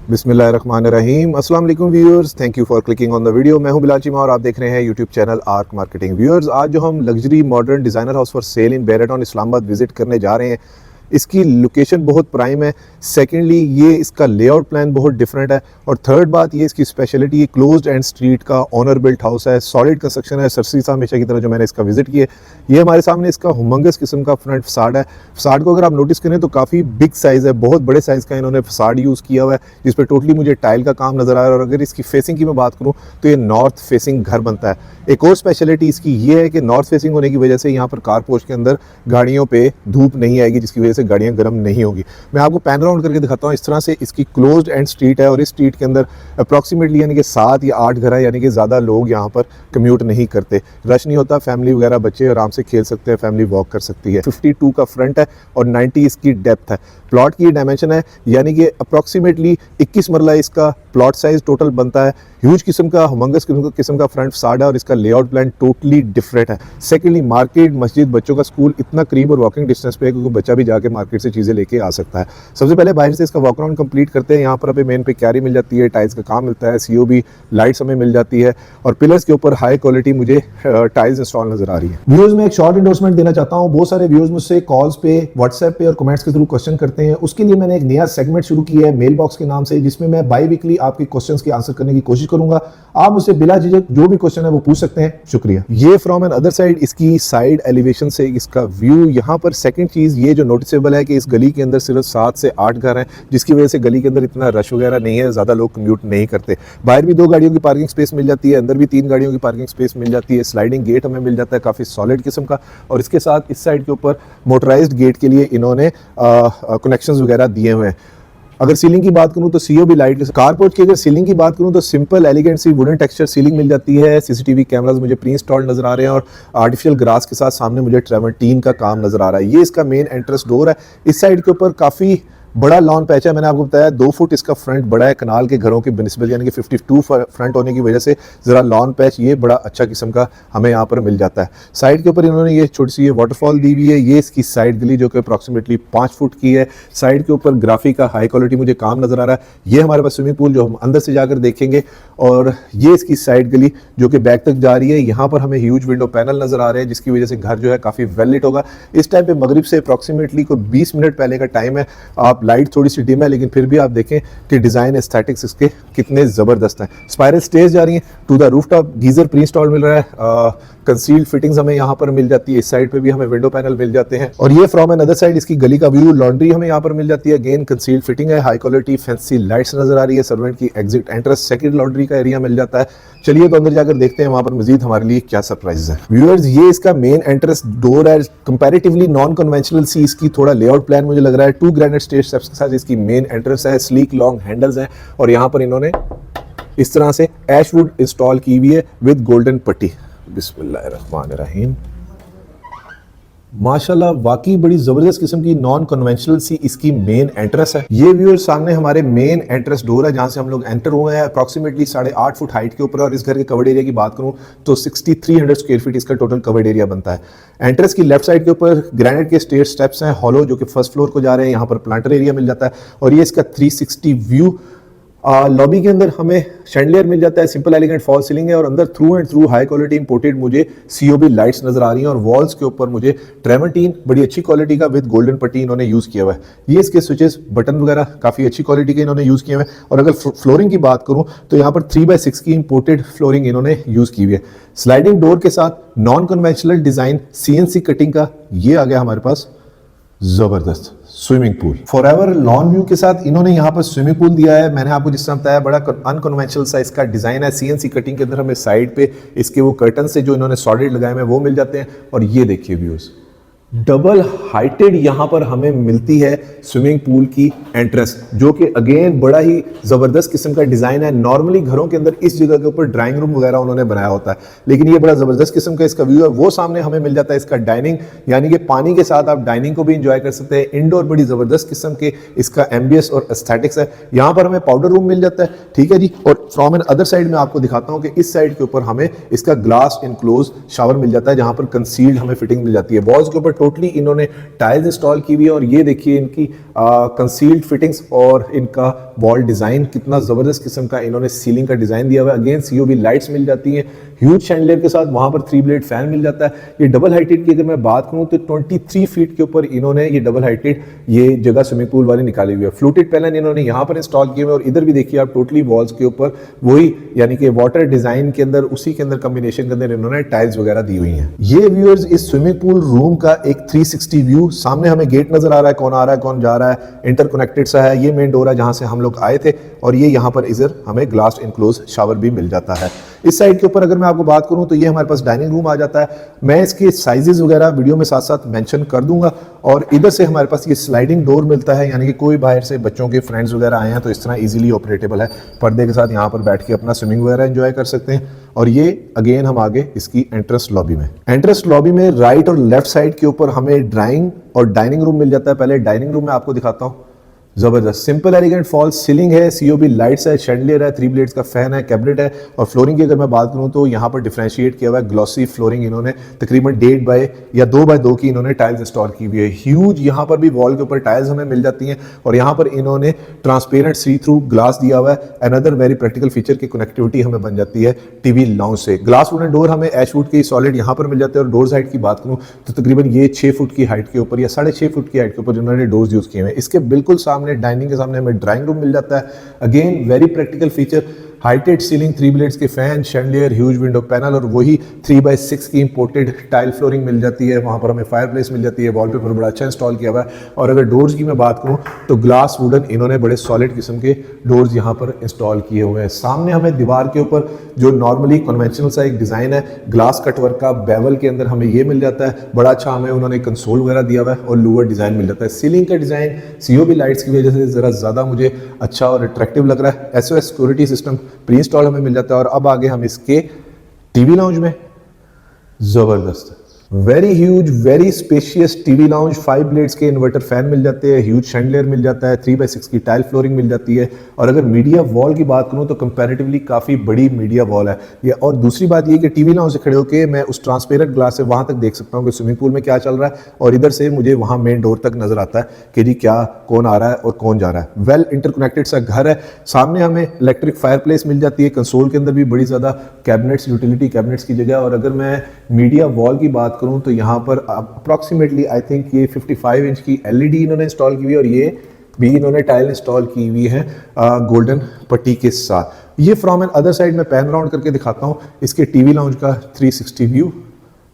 बिस्मिल्लाहिर्रहमानिर्रहीम। अस्सलाम वालेकुम viewers, thank you for clicking on the video. मैं हूं बिलाल चीमा और आप देख रहे हैं YouTube channel Ark Marketing. Viewers, आज जो हम luxury modern designer house for sale in बैरेटॉन इस्लामाबाद विजिट करने जा रहे हैं, इसकी लोकेशन बहुत प्राइम है। सेकेंडली, ये इसका लेआउट प्लान बहुत डिफरेंट है। और थर्ड बात, ये इसकी स्पेशलिटी, ये क्लोज्ड एंड स्ट्रीट का ऑनर बिल्ट हाउस है, सॉलिड कंस्ट्रक्शन है। सरसी साहब हमेशा की तरह जो मैंने इसका विजिट किया, ये हमारे सामने इसका हुमंगस किस्म का फ्रंट फसाड है। फसाड को अगर आप नोटिस करें तो काफ़ी बिग साइज़ है, बहुत बड़े साइज़ का इन्होंने फसाड यूज़ किया हुआ है, जिस पर टोटली मुझे टाइल का काम नज़र आ रहा है। और अगर इसकी फेसिंग की मैं बात करूँ तो ये नॉर्थ फेसिंग घर बनता है। एक और स्पेशलिटी इसकी ये है कि नॉर्थ फेसिंग होने की वजह से यहाँ पर कारपोर्च के अंदर गाड़ियों पे धूप नहीं आएगी, जिसकी वजह से गाड़ियाँ गर्म नहीं होगी। मैं आपको पैन राउंड करके दिखाता हूँ। इस तरह से इसकी क्लोज्ड एंड स्ट्रीट है और इस स्ट्रीट के अंदर अप्रॉक्सीमेटली यानी कि 7 या 8 घर है, यानी कि ज़्यादा लोग यहाँ पर कम्यूट नहीं करते, रश नहीं होता। फैमिली वगैरह बच्चे आराम से खेल सकते हैं, फैमिली वॉक कर सकती है। 52 का फ्रंट है और 90 इसकी डेप्थ है। प्लॉट की डायमेंशन है यानी कि अप्रॉक्सीमेटली 21 मरला इसका प्लॉट साइज टोटल बनता है। ह्यूज किस्म का हुमंगस किस्म का फ्रंट फसाड है और इसका लेआउट प्लान टोटली डिफरेंट है। सेकेंडली, मार्केट, मस्जिद, बच्चों का स्कूल इतना करीब और वॉकिंग डिस्टेंस पे है क्योंकि बच्चा भी जाके मार्केट से चीज़ें लेके आ सकता है। सबसे पहले बाहर से इसका वॉक अराउंड कंप्लीट करते हैं। यहाँ पर हमें मेन पे क्यारी मिल जाती है, टाइल्स का काम मिलता है, सीओबी लाइट्स हमें मिल जाती है और पिलर्स के ऊपर हाई क्वालिटी मुझे टाइल्स इंस्टॉल नजर आ रही है। व्यूअर्स, में एक शॉर्ट इंडोर्समेंट देना चाहता हूँ। बहुत सारे व्यूअर्स मुझसे कॉल्स पे, व्हाट्सएप पे और कमेंट्स के थ्रू क्वेश्चन करते हैं। उसके लिए मैंने एक नया सेगमेंट शुरू किया है मेल बॉक्स के नाम से, जिसमें मैं बाई वीकली आपके क्वेश्चंस के आंसर करने की कोशिश करूंगा। आप मुझसे बिला झिझक जो भी क्वेश्चन है वो पूछ सकते हैं। शुक्रिया। ये फ्रॉम एन अदर साइड इसकी साइड एलिवेशन से इसका व्यू। यहाँ पर सेकंड चीज ये जो नोटिसेबल है कि इस गली के अंदर सिर्फ 7 से 8 घर हैं, जिसकी वजह से गली के अंदर इतना रश वगैरह नहीं है, ज्यादा लोग कम्यूट नहीं करते। बाहर भी 2 गाड़ियों की पार्किंग स्पेस मिल जाती है, अंदर भी 3 गाड़ियों की पार्किंग स्पेस मिल जाती है। स्लाइडिंग गेट हमें मिल जाता है काफी सॉलिड किस्म का, और इसके साथ इस साइड के ऊपर मोटराइज्ड गेट के लिए इन्होंने कनेक्शंस वगैरह दिए हुए हैं। अगर सीलिंग की बात करूं तो सीओबी लाइट, कारपोर्ट की अगर सीलिंग की बात करूं तो सिंपल एलिगेंट सी वुडन टेक्सचर सीलिंग मिल जाती है। सीसीटीवी कैमरास मुझे प्री इंस्टॉल्ड नजर आ रहे हैं और आर्टिफिशियल ग्रास के साथ सामने मुझे ट्रेवर्टीन का काम नजर आ रहा है। ये इसका मेन एंट्रेंस डोर है। इस साइड के ऊपर काफी बड़ा लॉन पैच है। मैंने आपको बताया 2 फुट इसका फ्रंट बड़ा है कनाल के घरों की बनिस्बत, यानी कि 52 फ्रंट होने की वजह से जरा लॉन पैच ये बड़ा अच्छा किस्म का हमें यहाँ पर मिल जाता है। साइड के ऊपर इन्होंने ये छोटी सी वाटरफॉल दी हुई है। ये इसकी साइड गली जो कि अप्रॉक्सीमेटली 5 फुट की है। साइड के ऊपर ग्राफिक का हाई क्वालिटी मुझे काम नजर आ रहा है। ये हमारे पास स्विमिंग पूल जो हम अंदर से जाकर देखेंगे, और ये इसकी साइड गली जो कि बैक तक जा रही है। यहाँ पर हमें ह्यूज विंडो पैनल नजर आ रहे हैं, जिसकी वजह से घर जो है काफी वेल लिट होगा। इस टाइम पे मगरिब से अप्रॉक्सीमेटली कोई 20 मिनट पहले का टाइम है। आप लाइट थोड़ी सी डिम है, लेकिन फिर भी आप देखें कि डिजाइन एस्थेटिक्स इसके कितने जबरदस्त हैं। स्पाइरल स्टेज जा रही हैं to the rooftop, geyser pre install मिल रहा है, कंसील्ड फिटिंग्स हमें यहाँ पर मिल जाती है। इस साइड पे भी हमें विंडो पैनल मिल जाते हैं। और ये फ्रॉम एन अदर साइड इसकी गली का व्यू। लॉन्ड्री हमें यहाँ पर मिल जाती है, अगेन कंसील्ड फिटिंग है, हाई क्वालिटी फैंसी लाइट्स नजर आ रही है। सर्वेंट की एग्जिट एंट्रेंस सेकंड लॉन्ड्री का एरिया मिल जाता है। चलिए तो अंदर जाकर देखते हैं वहां पर मजीद हमारे लिए क्या सरप्राइज है। व्यूअर्स, ये इसका मेन एंट्रेंस डोर है। कंपैरेटिवली नॉन कन्वेंशनल सी इसकी थोड़ा लेआउट प्लान मुझे लग रहा है। 2 ग्रेनाइट स्टेज स्टेप्स के साथ इसकी मेन एंट्रेंस है। स्लीक लॉन्ग हैंडल्स हैं और यहाँ पर इन्होंने इस तरह से एशवुड इंस्टॉल की हुई है विद गोल्डन पट्टी। बिस्मिल्लाहिर्रहमानिर्रहीम। माशाल्लाह, वाकई बड़ी जबरदस्त किस्म की नॉन कन्वेंशनल सी इसकी मेन एंट्रेंस है। ये व्यूअर सामने हमारे मेन एंट्रेंस डोर है, जहां से हम लोग एंटर हुए हैं अप्रॉक्सीमेटली 8.5 फुट हाइट के ऊपर। और इस घर के कवर्ड एरिया की बात करूं तो 6300 स्क्वायर फीट इसका टोटल कवर्ड एरिया बनता है। एंट्रेंस की लेफ्ट साइड के ऊपर ग्रेनाइट के स्टेयर स्टेप्स हैं हॉलो, जो कि फर्स्ट फ्लोर को जा रहे हैं। यहाँ पर प्लांटर एरिया मिल जाता है और ये इसका 360 व्यू। लॉबी के अंदर हमें शैंडलियर मिल जाता है, सिंपल एलिगेंट फॉल सीलिंग है और अंदर through and through high quality imported मुझे सीओबी लाइट्स नजर आ रही हैं। और वॉल्स के ऊपर मुझे ट्रेवर्टीन बड़ी अच्छी क्वालिटी का विद गोल्डन पट्टी इन्होंने यूज किया हुआ है। ये इसके स्विचेस बटन वगैरह काफी अच्छी क्वालिटी के इन्होंने यूज किए हुए हैं। और अगर फ्लोरिंग की बात करूं तो यहाँ पर 3x6 की इंपोर्टेड फ्लोरिंग इन्होंने यूज की हुई है। स्लाइडिंग डोर के साथ non conventional design CNC cutting का ये आ गया हमारे पास जबरदस्त swimming pool. Forever lawn view के साथ इन्होंने यहाँ पर स्विमिंग पूल दिया है। मैंने आपको जिस तरह बताया बड़ा अनकन्वेंशनल सा इसका डिजाइन है। सीएनसी कटिंग के अंदर हमें साइड पे इसके वो कर्टन से जो इन्होंने सॉलिड लगाए हैं वो मिल जाते हैं। और ये देखिए व्यूज, डबल हाइटेड यहां पर हमें मिलती है स्विमिंग पूल की एंट्रेंस, जो कि अगेन बड़ा ही जबरदस्त किस्म का डिजाइन है। नॉर्मली घरों के अंदर इस जगह के ऊपर ड्राइंग रूम वगैरह उन्होंने बनाया होता है, लेकिन ये बड़ा जबरदस्त किस्म का इसका व्यू है। वो सामने हमें मिल जाता है इसका डाइनिंग, यानी कि पानी के साथ आप डाइनिंग को भी इंजॉय कर सकते हैं। इंडोर बड़ी जबरदस्त किस्म के इसका एम्बियंस और एस्थेटिक्स है। यहाँ पर हमें पाउडर रूम मिल जाता है, ठीक है जी। और फ्रॉम एन अदर साइड में आपको दिखाता हूँ कि इस साइड के ऊपर हमें इसका ग्लास इनक्लोज शावर मिल जाता है, जहां पर कंसील्ड हमें फिटिंग मिल जाती है। वॉल्स के ऊपर टोटली इन्होंने टाइल्स इंस्टॉल की हुई है। और ये देखिए इनकी कंसील्ड फिटिंग्स और इनका वॉल डिज़ाइन कितना ज़बरदस्त किस्म का इन्होंने सीलिंग का डिज़ाइन दिया हुआ है। अगेन COB लाइट्स मिल जाती हैं ह्यूज शैंडलियर के साथ, वहाँ पर 3 ब्लेड फैन मिल जाता है। ये डबल हाइटेड की अगर मैं बात करूँ तो 23 फीट के ऊपर इन्होंने ये डबल हाइटेड ये जगह स्विमिंग पूल वाली निकाली हुई है। फ्लूटेड पैनल इन्होंने यहाँ पर इंस्टॉल किए हुए और इधर भी देखिए आप टोटली वॉल्स के ऊपर वही यानी कि वाटर डिज़ाइन के अंदर उसी के अंदर कॉम्बिनेशन के अंदर इन्होंने टाइल्स वगैरह दी हुई हैं। ये व्यूअर्स इस स्विमिंग पूल रूम का एक 360 व्यू, सामने हमें गेट नजर आ रहा है, कौन आ रहा है कौन जा रहा है, इंटरकनेक्टेड सा है। ये मेन डोर है जहां से हम लोग आए थे और ये यहाँ पर इधर हमें ग्लास इनक्लोज शावर भी मिल जाता है। इस साइड के ऊपर अगर मैं आपको बात करूं तो ये हमारे पास डाइनिंग रूम आ जाता है। मैं इसके साइजेस वगैरह वीडियो में साथ साथ मेंशन कर दूंगा। और इधर से हमारे पास ये स्लाइडिंग डोर मिलता है, यानी कि कोई बाहर से बच्चों के फ्रेंड्स वगैरह आए हैं तो इस तरह इजीली ऑपरेटेबल है। पर्दे के साथ यहाँ पर बैठ के अपना स्विमिंग वगैरह एंजॉय कर सकते हैं। और ये अगेन हम आगे इसकी एंट्रेंस लॉबी में, राइट और लेफ्ट साइड के ऊपर हमें ड्राइंग और डाइनिंग रूम मिल जाता है। पहले डाइनिंग रूम में आपको दिखाता हूँ। जबरदस्त सिंपल एलिगेंट फॉल्स सीलिंग है, COB लाइट्स है, शैंडलियर है, 3 ब्लेड्स का फैन है, कैबिनेट है। और फ्लोरिंग की अगर मैं बात करूं तो यहाँ पर डिफरेंशिएट किया हुआ है, ग्लॉसी फ्लोरिंग इन्होंने तकरीबन 1.5 बाय या 2 बाय 2 की इन्होंने टाइल्स इंस्टॉल की हुई है। ह्यूज यहाँ पर भी वॉल के ऊपर टाइल्स हमें मिल जाती हैं। और यहाँ पर इन्होंने ट्रांसपेरेंट सी थ्रू ग्लास दिया हुआ है। अनदर वेरी प्रैक्टिकल फीचर की कनेक्टिविटी हमें बन जाती है TV लाउंज से। ग्लास वुडन डोर हमें एशवुड के सॉलिड यहाँ पर मिल जाते हैं। और डोर्स हाइट की बात करूँ तो तकरीबन ये 6 फुट की हाइट के ऊपर या 6.5 फुट की हाइट के ऊपर जिन्होंने डोर्स यूज किए हैं। इसके बिल्कुल सामने डाइनिंग के सामने हमें ड्राइंग रूम मिल जाता है। Again very practical feature, heighted ceiling, 3 blades के fan, chandelier, huge window panel और वही 3x6 की इंपोर्टेड टाइल फ्लोरिंग मिल जाती है। वहाँ पर हमें फायरप्लेस मिल जाती है, वॉलपेपर बड़ा अच्छा इंस्टॉल किया हुआ है। और अगर डोर्स की मैं बात करूँ तो ग्लास वुडन इन्होंने बड़े सॉलिड किस्म के डोर्स यहाँ पर इंस्टॉल किए हुए हैं। सामने हमें दीवार के ऊपर जो नॉर्मली कन्वेंशनल सा एक डिज़ाइन है ग्लास कटवर्क का बेवल के अंदर हमें ये मिल जाता है। बड़ा अच्छा हमें उन्होंने कंसोल वगैरह दिया हुआ है और लोअर डिज़ाइन मिल जाता है। सीलिंग का डिज़ाइन COB लाइट्स की वजह से ज़रा ज़्यादा मुझे अच्छा और अट्रैक्टिव लग रहा है। SOS security system pre install हमें मिल जाता है। और अब आगे हम इसके TV लाउंज में, जबरदस्त very huge very spacious TV lounge, 5 blades के इन्वर्टर फैन मिल जाते हैं, ह्यूज शैंडलियर मिल जाता है, 3x6 की टाइल फ्लोरिंग मिल जाती है। और अगर मीडिया वॉल की बात करूं तो कंपैरेटिवली काफ़ी बड़ी मीडिया वॉल है ये। और दूसरी बात ये कि TV लाउंज से खड़े होकर मैं उस ट्रांसपेरेंट ग्लास से वहां तक देख सकता हूं कि स्विमिंग पूल में क्या चल रहा है। और इधर से मुझे वहां मेन डोर तक नजर आता है कि जी क्या कौन आ रहा है और कौन जा रहा है। वेल इंटरकनेक्टेड सा घर है। सामने हमें इलेक्ट्रिक फायरप्लेस मिल जाती है। कंसोल के अंदर भी बड़ी ज़्यादा कैबिनेट्स, यूटिलिटी कैबिनेट्स की जगह। और अगर मैं मीडिया वॉल की बात करूं तो यहाँ पर अप्रॉक्सीमेटली आई थिंक ये 55 इंच की LED इन्होंने इंस्टॉल की हुई है। और ये भी इन्होंने टाइल इंस्टॉल की हुई है गोल्डन पट्टी के साथ। ये फ्रॉम एन अदर साइड में पैन राउंड करके दिखाता हूँ इसके TV लाउंज का 360 व्यू।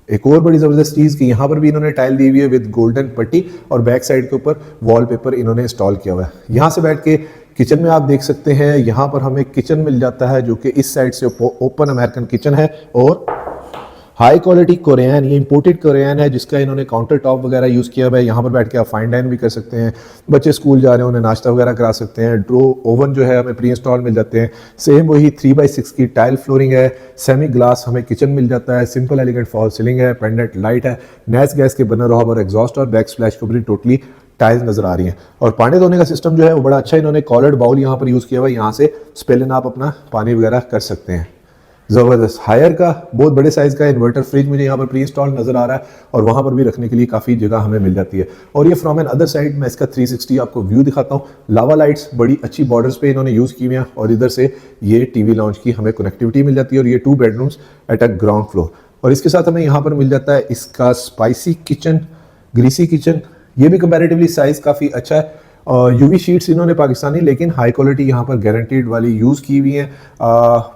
एक और बड़ी ज़बरदस्त चीज़ कि यहाँ पर भी इन्होंने टाइल दी हुई है विद गोल्डन पट्टी और बैक साइड के ऊपर वॉलपेपर इन्होंने इंस्टॉल किया हुआ है। यहाँ से बैठ के किचन में आप देख सकते हैं, यहाँ पर हमें किचन मिल जाता है जो कि इस साइड से ओपन अमेरिकन किचन है और हाई क्वालिटी कोरियन, ये इंपोर्टेड कोरियन है जिसका इन्होंने काउंटर टॉप वगैरह यूज़ किया हुआ है। यहाँ पर बैठ के आप फाइन डाइन भी कर सकते हैं, बच्चे स्कूल जा रहे हैं उन्हें नाश्ता वगैरह करा सकते हैं। ड्रो ओवन जो है हमें प्री इंस्टॉल मिल जाते हैं। सेम वही 3x6 की टाइल फ्लोरिंग है, सेमी ग्लास हमें किचन मिल जाता है, सिंपल एलिगेंट फॉल सीलिंग है, पेंडेंट लाइट है, नैस गैस के बर्नर हॉब और एग्जॉस्ट और बैक स्प्लैश के ऊपर टोटली टाइल्स नजर आ रही हैं। और पानी धोने का सिस्टम जो है वो बड़ा अच्छा इन्होंने कॉलर्ड बाउल यहाँ पर यूज़ किया हुआ है। यहाँ से स्पेलन आप अपना पानी वगैरह कर सकते हैं। ज़बरदस्त हायर का बहुत बड़े साइज़ का इन्वर्टर फ्रिज मुझे यहाँ पर प्री इंस्टॉल नज़र आ रहा है और वहाँ पर भी रखने के लिए काफ़ी जगह हमें मिल जाती है। और ये फ्रॉम एन अदर साइड मैं इसका 360 आपको व्यू दिखाता हूँ। लावा लाइट्स बड़ी अच्छी बॉर्डर्स पे इन्होंने यूज़ की हुई हैं और इधर से ये TV लाउंज की हमें कनेक्टिविटी मिल जाती है। और ये 2 bedrooms at a ground floor. और इसके साथ हमें यहाँ पर मिल जाता है इसका स्पाइसी किचन, ग्रीसी किचन। ये भी कंपैरेटिवली साइज़ काफ़ी अच्छा है। UV शीट्स इन्होंने पाकिस्तानी लेकिन हाई क्वालिटी यहाँ पर गारंटीड वाली यूज़ की हुई है।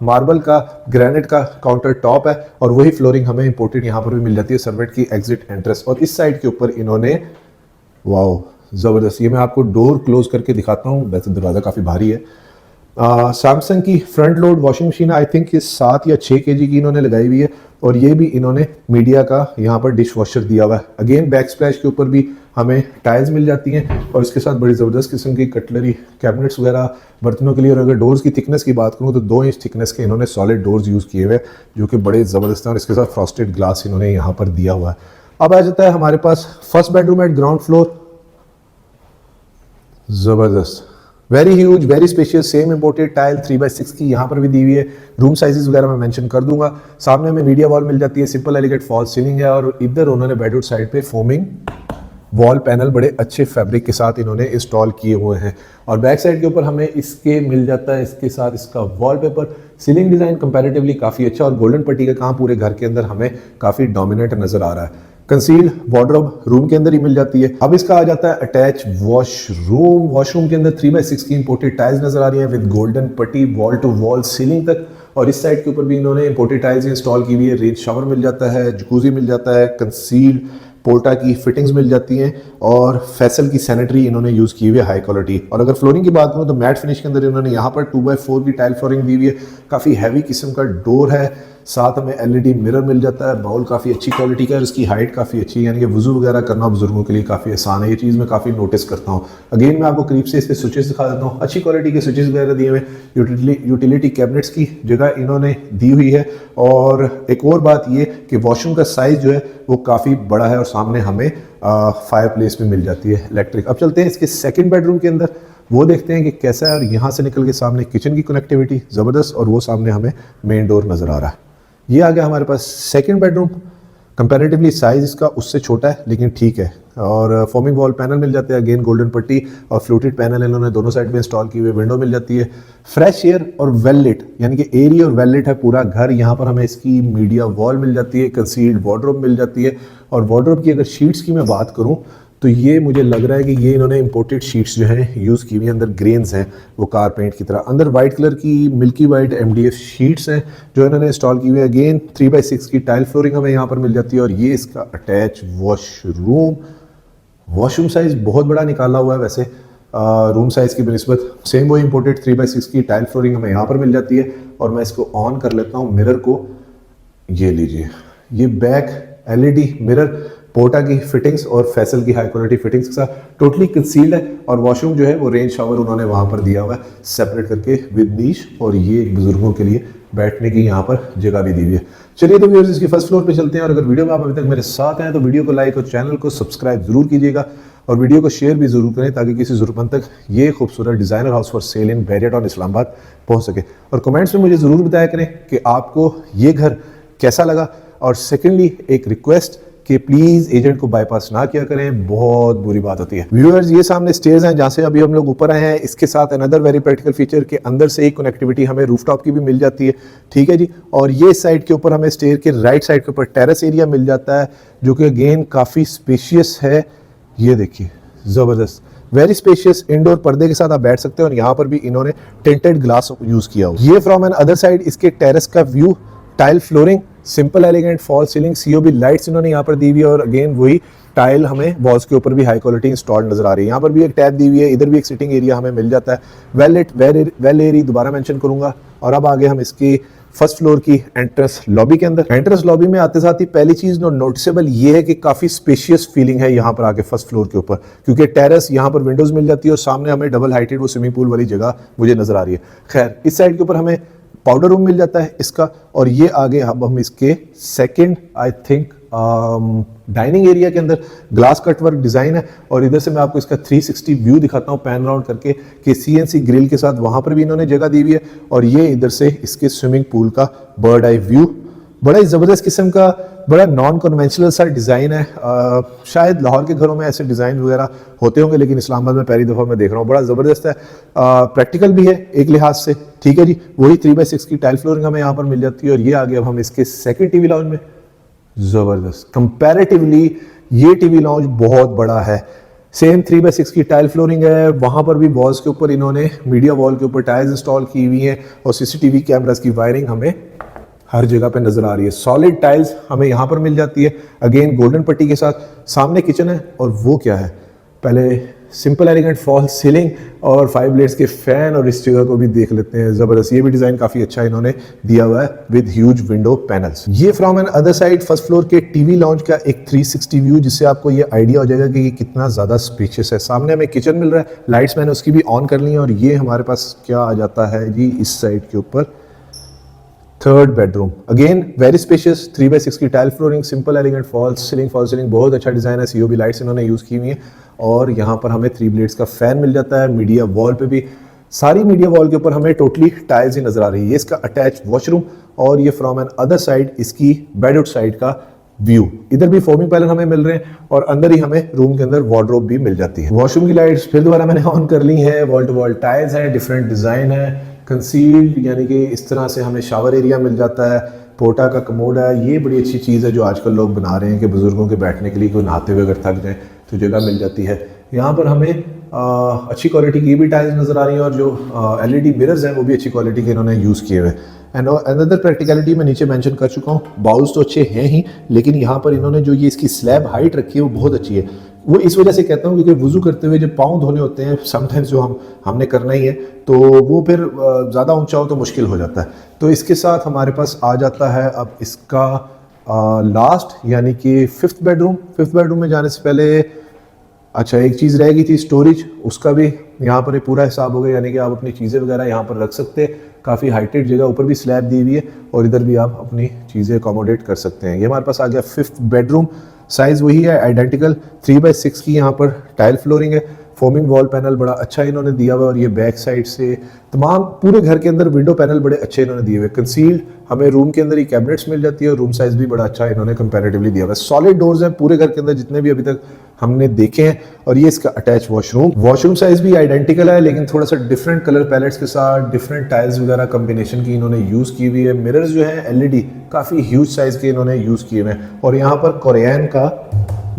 मार्बल का ग्रेनाइट का काउंटर टॉप है और वही फ्लोरिंग हमें इंपोर्टेड यहाँ पर भी मिल जाती है, सर्वेंट की एग्जिट एंट्रेंस। और इस साइड के ऊपर इन्होंने वाओ ज़बरदस्त, ये मैं आपको डोर क्लोज करके दिखाता हूँ, वैसे दरवाज़ा काफ़ी भारी है। सैमसंग की front load washing machine I think ये 7 या 6 kg की इन्होंने लगाई हुई है। और ये भी इन्होंने मीडिया का यहाँ पर डिश वॉशर दिया हुआ है। अगेन बैक स्प्लैश के ऊपर भी हमें टाइल्स मिल जाती हैं और इसके साथ बड़ी ज़बरदस्त किस्म की कटलरी कैबिनेट्स वगैरह बर्तनों के लिए। और अगर डोर्स की थिकनेस की बात करूँ तो 2 इंच थिकनेस के इन्होंने सॉलिड डोर्स यूज़ किए हुए जो कि बड़े ज़बरदस्त हैं। और इसके साथ फ्रॉस्टेड ग्लास इन्होंने यहाँ पर दिया हुआ है। अब आ जाता है हमारे पास first bedroom at ground floor. ज़बरदस्त very huge, very spacious, same imported tile 3x6 की यहाँ पर भी दी हुई है। रूम साइजेस वगैरह मैं मेंशन कर दूंगा। सामने में मीडिया वॉल मिल जाती है, सिंपल एलिगेंट फॉल्स सीलिंग है और इधर उन्होंने बेडरूम साइड पे फोमिंग वॉल पैनल बड़े अच्छे फैब्रिक के साथ इन्होंने इंस्टॉल किए हुए हैं। और बैक साइड के ऊपर हमें इसके मिल जाता है इसके साथ इसका वॉलपेपर। सीलिंग डिज़ाइन कंपैरेटिवली काफ़ी अच्छा और गोल्डन पट्टी का काम पूरे घर के अंदर हमें काफ़ी डोमिनेंट नज़र आ रहा है। कंसील्ड वार्डरोब रूम के अंदर ही मिल जाती है। अब इसका आ जाता है अटैच वॉशरूम। वॉशरूम के अंदर 3x6 की इंपोर्टेड टाइल्स नजर आ रही है विद गोल्डन पट्टी वॉल टू वॉल सीलिंग तक। और इस साइड के ऊपर भी इन्होंने इंपोर्टेड टाइल्स इंस्टॉल की हुई है। रेन शावर मिल जाता है, जकूजी मिल जाता है, कंसील्ड पोर्टा की फिटिंग्स मिल जाती हैं और फैसल की सैनिटरी इन्होंने यूज़ की हुई है हाई क्वालिटी। और अगर फ्लोरिंग की बात करूँ तो मैट फिनिश के अंदर इन्होंने यहाँ पर 2x4 की टाइल फ्लोरिंग दी हुई है। काफ़ी हैवी किस्म का डोर है, साथ हमें एलईडी मिरर मिल जाता है। बाउल काफ़ी अच्छी क्वालिटी का है, इसकी हाइट काफ़ी अच्छी है, यानी कि वुजू वगैरह करना बुजुर्गों के लिए काफ़ी आसान है। ये चीज़ मैं काफ़ी नोटिस करता हूँ। अगेन मैं आपको करीब से इसके स्विचेस दिखा देता हूँ। अच्छी क्वालिटी के स्विचेस वगैरह दिए हुए, यूटिलिटी कैबिनेट्स की जगह इन्होंने दी हुई है। और एक और बात ये कि वॉशरूम का साइज़ जो है वो काफ़ी बड़ा है और सामने हमें फायर प्लेस भी मिल जाती है इलेक्ट्रिक। अब चलते हैं इसके सेकेंड बेडरूम के अंदर, वो देखते हैं कि कैसा है। और यहाँ से निकल के सामने किचन की कनेक्टिविटी ज़बरदस्त और वो सामने हमें मेन डोर नज़र आ रहा है। ये आ गया हमारे पास सेकंड बेडरूम। कंपैरेटिवली साइज इसका उससे छोटा है लेकिन ठीक है। और फोमिंग वॉल पैनल मिल जाते हैं, अगेन गोल्डन पट्टी और फ्लूटेड पैनल इन्होंने दोनों साइड पे इंस्टॉल की हुई। विंडो मिल जाती है, फ्रेश एयर और वेल लिट, यानी कि एरी और वेल लिट है पूरा घर। यहाँ पर हमें इसकी मीडिया वॉल मिल जाती है, कंसील्ड वार्डरोब मिल जाती है। और वार्डरोब की अगर शीट्स की मैं बात करूँ तो ये मुझे लग रहा है कि ये इन्होंने इंपोर्टेड शीट्स जो हैं यूज़ की हुई हैं। अंदर ग्रेन्स हैं वो कार पेंट की तरह। अंदर वाइट कलर की मिल्की वाइट MDF शीट्स हैं जो इन्होंने इंस्टॉल की हुई है। अगेन 3x6 की टाइल फ्लोरिंग हमें यहाँ पर मिल जाती है। और ये इसका अटैच वॉशरूम। वॉशरूम साइज़ बहुत बड़ा निकाला हुआ है वैसे रूम साइज़ की बनिस्बत। सेम वो इंपोर्टेड 3x6 की टाइल फ्लोरिंग हमें यहाँ पर मिल जाती है। और मैं इसको ऑन कर लेता हूँ मिरर को, ये लीजिए, ये बैक LED मिरर पोर्टा की फिटिंग्स और फैसल की हाई क्वालिटी फिटिंग्स के साथ टोटली कंसील्ड है। और वॉशरूम जो है वो रेन शावर उन्होंने वहाँ पर दिया हुआ है सेपरेट करके विद नीश। और ये बुजुर्गों के लिए बैठने की यहाँ पर जगह भी दी हुई है। चलिए तो व्यूअर्स इसकी फर्स्ट फ्लोर पे चलते हैं। और अगर वीडियो में आप अभी तक मेरे साथ हैं तो वीडियो को लाइक और चैनल को सब्सक्राइब जरूर कीजिएगा और वीडियो को शेयर भी जरूर करें ताकि किसी ज़रूरतमंद तक ये खूबसूरत डिज़ाइनर हाउस फॉर सेल इन बैरियट इस्लामाबाद पहुँच सके। और कमेंट्स में मुझे ज़रूर बताया करें कि आपको ये घर कैसा लगा। और सेकेंडली एक रिक्वेस्ट कि प्लीज एजेंट को बाईपास ना किया करें, बहुत बुरी बात होती है। व्यूअर्स ये सामने स्टेयर्स हैं जहां से अभी हम लोग ऊपर आए हैं। इसके साथ अनदर वेरी प्रैक्टिकल फीचर के अंदर से एक कनेक्टिविटी हमें रूफटॉप की भी मिल जाती है, ठीक है जी। और ये साइड के ऊपर हमें स्टेयर के राइट साइड के ऊपर टेरेस एरिया मिल जाता है जो कि अगेन काफ़ी स्पेशियस है। ये देखिए ज़बरदस्त, वेरी स्पेशियस, इंडोर पर्दे के साथ आप बैठ सकते हैं। और यहाँ पर भी इन्होंने टिंटेड ग्लास यूज़ किया हो। ये फ्रॉम एन अदर साइड इसके टेरेस का view, tile flooring, simple elegant fall ceiling, COB lights इन्होंने यहाँ पर दी हुई है। और अगेन वही टाइल हमें वॉल्स के ऊपर भी हाई क्वालिटी इंस्टॉल्ड नजर आ रही है। यहाँ पर भी एक टैब दी हुई है, इधर भी एक सिटिंग एरिया हमें मिल जाता है। वेल एरिया दोबारा मेंशन करूंगा। और अब आगे हम इसकी फर्स्ट फ्लोर की एंट्रेंस लॉबी के अंदर। एंट्रेंस लॉबी में आते साथ ही पहली चीज नोटिसेबल ये है कि काफी स्पेशियस फीलिंग है यहाँ पर आके फर्स्ट फ्लोर के ऊपर, क्योंकि टेरेस यहाँ पर विंडोज मिल जाती है और सामने हमें डबल हाइटेड वो स्विमिंग पूल वाली जगह मुझे नजर आ रही है। खैर इस साइड के ऊपर हमें पाउडर रूम मिल जाता है इसका। और ये आगे हम इसके second I think dining area के अंदर ग्लास कटवर्क डिज़ाइन है। और इधर से मैं आपको इसका 360 व्यू दिखाता हूँ पैन राउंड करके कि CNC ग्रिल के साथ वहाँ पर भी इन्होंने जगह दी हुई है। और ये इधर से इसके स्विमिंग पूल का बर्ड आई व्यू, बड़ा ही ज़बरदस्त किस्म का, बड़ा नॉन कन्वेंशनल सा डिज़ाइन है। शायद लाहौर के घरों में ऐसे डिज़ाइन वगैरह होते होंगे लेकिन इस्लामाबाद में पहली दफ़ा मैं देख रहा हूँ। बड़ा ज़बरदस्त है, प्रैक्टिकल भी है एक लिहाज से, ठीक है जी। वही 3x6 की टाइल फ्लोरिंग हमें यहाँ पर मिल जाती है। और ये आगे अब हम इसके सेकंड TV लाउंज में, ज़बरदस्त कंपैरेटिवली ये TV लाउंज बहुत बड़ा है। सेम 3x6 की टाइल फ्लोरिंग है, वहाँ पर भी वॉल्स के ऊपर इन्होंने मीडिया वॉल के ऊपर टाइल्स इंस्टॉल की हुई हैं। और CCTV कैमरास की वायरिंग हमें हर जगह पे नजर आ रही है। सॉलिड टाइल्स हमें यहाँ पर मिल जाती है, अगेन गोल्डन पट्टी के साथ। सामने किचन है और वो क्या है, पहले सिंपल एलिगेंट फॉल सीलिंग और 5 ब्लेड्स के फैन। और इस जगह को भी देख लेते हैं, जबरदस्त, ये भी डिजाइन काफी अच्छा इन्होंने दिया हुआ है विद ह्यूज विंडो पैनल्स। ये from an other side first floor के TV लॉन्च का एक 360 व्यू, जिससे आपको ये आइडिया हो जाएगा कि ये कितना ज्यादा स्पेशियस है। सामने हमें किचन मिल रहा है, लाइट्स मैंने उसकी भी ऑन कर ली है। और ये हमारे पास क्या आ जाता है जी इस साइड के ऊपर, third bedroom. Again very spacious, 3x6 की tile flooring, simple elegant fall ceiling बहुत अच्छा डिजाइन है। COB लाइट्स इन्होंने यूज की हुई है। और यहाँ पर हमें 3 ब्लेड्स का फैन मिल जाता है। मीडिया वॉल पे भी, सारी मीडिया वॉल के ऊपर हमें टोटली टाइल्स ही नजर आ रही है। ये इसका अटैच वॉशरूम और ये फ्रॉम एन अदर साइड इसकी बेडरूम साइड का व्यू। इधर भी फोमिंग पैनल हमें मिल रहे हैं और अंदर ही हमें रूम के अंदर वार्डरोब भी मिल जाती है। वॉशरूम की लाइट्स फिर दोबारा मैंने ऑन कर ली है। वॉल टू वॉल टाइल्स हैं, डिफरेंट डिजाइन है, कंसील्ड यानी कि इस तरह से हमें शावर एरिया मिल जाता है। पोटा का कमोड है, ये बड़ी अच्छी चीज़ है जो आजकल लोग बना रहे हैं कि बुजुर्गों के बैठने के लिए कोई नहाते हुए अगर थक जाए तो जगह मिल जाती है। यहाँ पर हमें अच्छी क्वालिटी की भी टाइल्स नज़र आ रही हैं और जो LED मिरर्स हैं वो भी अच्छी क्वालिटी के इन्होंने यूज़ किए हुए हैं। एंड अनदर प्रैक्टिकलिटी मैं नीचे मेंशन कर चुका हूँ, बाउल्स तो अच्छे हैं ही, लेकिन यहाँ पर इन्होंने जो ये इसकी स्लैब हाइट रखी है वो बहुत अच्छी है। वो इस वजह से कहता हूँ क्योंकि वुज़ू करते हुए जब पाँव धोने होते हैं समटाइम्स जो हमने करना ही है तो वो फिर ज़्यादा ऊंचा हो तो मुश्किल हो जाता है। तो इसके साथ हमारे पास आ जाता है अब इसका लास्ट यानी कि फिफ्थ बेडरूम में जाने से पहले अच्छा एक चीज़ रह गई थी, स्टोरेज, उसका भी यहाँ पर एक पूरा हिसाब हो गया, यानी कि आप अपनी चीज़ें वगैरह यहाँ पर रख सकते हैं। काफ़ी हाइटेड जगह, ऊपर भी स्लैब दी हुई है और इधर भी आप अपनी चीज़ें अकोमोडेट कर सकते हैं। ये हमारे पास आ गया फिफ्थ बेडरूम। साइज़ वही है आइडेंटिकल, 3x6 की यहाँ पर टाइल फ्लोरिंग है। फोमिंग वॉल पैनल बड़ा अच्छा इन्होंने दिया हुआ है और ये बैक साइड से तमाम पूरे घर के अंदर विंडो पैनल बड़े अच्छे इन्होंने दिए हुए। कंसील्ड हमें रूम के अंदर ही कैबिनेट्स मिल जाती है और रूम साइज़ भी बड़ा अच्छा इन्होंने कंपैरेटिवली दिया हुआ है। सॉलिड डोर्स हैं पूरे घर के अंदर जितने भी अभी तक हमने देखे हैं। और ये इसका अटैच वॉशरूम साइज भी आइडेंटिकल है लेकिन थोड़ा सा डिफरेंट कलर पैलेट्स के साथ डिफरेंट टाइल्स वगैरह कॉम्बिनेशन की इन्होंने यूज़ की हुई है। मिरर्स जो है LED काफ़ी ह्यूज साइज़ के इन्होंने यूज़ किए हुए हैं। और यहाँ पर कोरियन का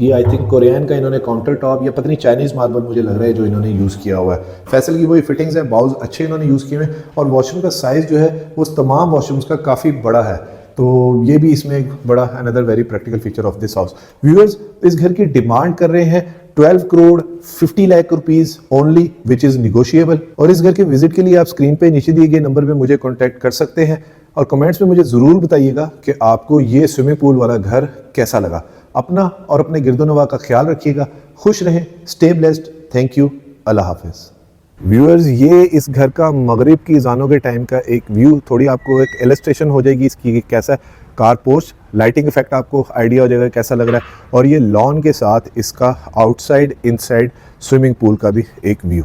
ये आई थिंक कोरियन का इन्होंने काउंटर टॉप या पता नहीं चाइनीज़ मार्बल मुझे लग रहा है जो इन्होंने यूज़ किया हुआ है। फैसल की वही फिटिंग्स है, बाउल्स अच्छे इन्होंने यूज़ किए हुए हैं और वॉशरूम का साइज़ जो है वो तमाम वॉशरूम्स का काफ़ी बड़ा है। तो ये भी इसमें एक बड़ा another very practical feature of this house. Viewers इस घर की डिमांड कर रहे हैं 12 crore 50 lakh rupees only, which is negotiable. और इस घर के विजिट के लिए आप स्क्रीन पे नीचे दिए गए नंबर पे मुझे कॉन्टैक्ट कर सकते हैं और कमेंट्स में मुझे ज़रूर बताइएगा कि आपको ये स्विमिंग पूल वाला घर कैसा लगा। अपना और अपने गिरदोनवा का ख्याल रखिएगा, खुश रहें, स्टे ब्लेस्ड, थैंक यू, अल्लाह हाफिज़। व्यूअर्स ये इस घर का मगरिब की अज़ानों के टाइम का एक व्यू, थोड़ी आपको एक इलस्ट्रेशन हो जाएगी इसकी कैसा कार पोस्ट लाइटिंग इफेक्ट आपको आइडिया हो जाएगा कैसा लग रहा है। और ये लॉन के साथ इसका आउटसाइड इनसाइड स्विमिंग पूल का भी एक व्यू।